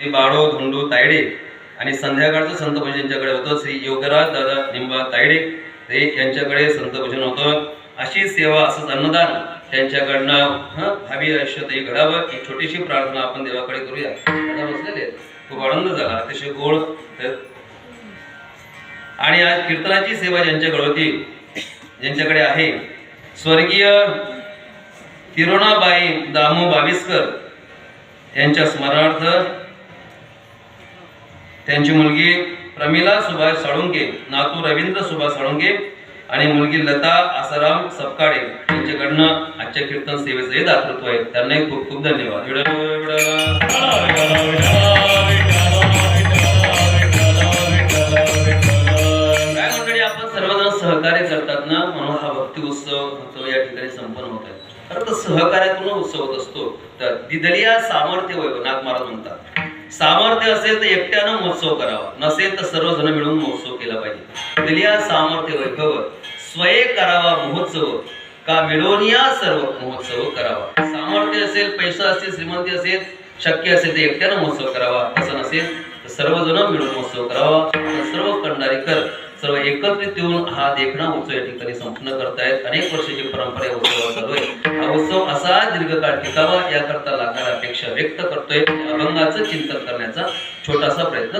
श्री बाळो धोंडू तायडे आणि संध्याकाळचं संत भजन यांच्याकडे होतं. श्री योगराज दादा निंबा तायडे ते यांच्याकडे संत भजन होतं. अशी सेवा, असंच अन्नदान त्यांच्याकडनं भावी आयुष्यातही घडावं. एक छोटीशी प्रार्थना आपण देवाकडे करूया. आता बसलेले खूप आनंद झाला, अतिशय गोड. आणि आज कीर्तनाची सेवा ज्यांच्याकडे होती, ज्यांच्याकडे आहे, स्वर्गीय तिरुणाबाई दामू बाविस्कर यांच्या स्मरणार्थ त्यांची मुलगी प्रमिला सुभाष साळुंके, नातू रवींद्र सुभाष साळुंके आणि मुलगी लता आसाराम सपकाळे यांच्याकडनं आजच्या कीर्तन सेवेचं हे दातृत्व आहे. त्यांनाही खूप खूप धन्यवाद. काय मंडळी, आपण सर्वजण सहकार्य करतात ना, म्हणून हा भक्ती उत्सव होतो या ठिकाणी संपन्न होत आहे. खरं तर सहकार्यातून उत्सव होत असतो. तर दिदलिया सामर्थ्य वैभव नाथ महाराज म्हणतात, सामर्थ्य असेल तर एकट्यानं महोत्सव करावा, नसेल तर सर्वजण मिळून महोत्सव केला पाहिजे. दिलिया सामर्थ्य वैभव स्वये करावा महोत्सव, का मिळवूनिया सर्व महोत्सव करावा. सामर्थ्य असेल, पैसा असेल, श्रीमंती असेल, शक्य असेल तर एकट्यानं महोत्सव करावा, असं नसेल तर सर्वजण मिळून महोत्सव करावा. सर्व कंडारीकर सर्व एकत्रित येऊन हा देखणा उत्सव या ठिकाणी संपन्न करतायत. अनेक वर्षाची परंपरा या उत्सवाला चालू आहे. हा उत्सव असा दीर्घकाळ टिकावा याकरता लागणाऱ्या अपेक्षा व्यक्त करतोय. अभंगाचं चिंतन करण्याचा छोटासा प्रयत्न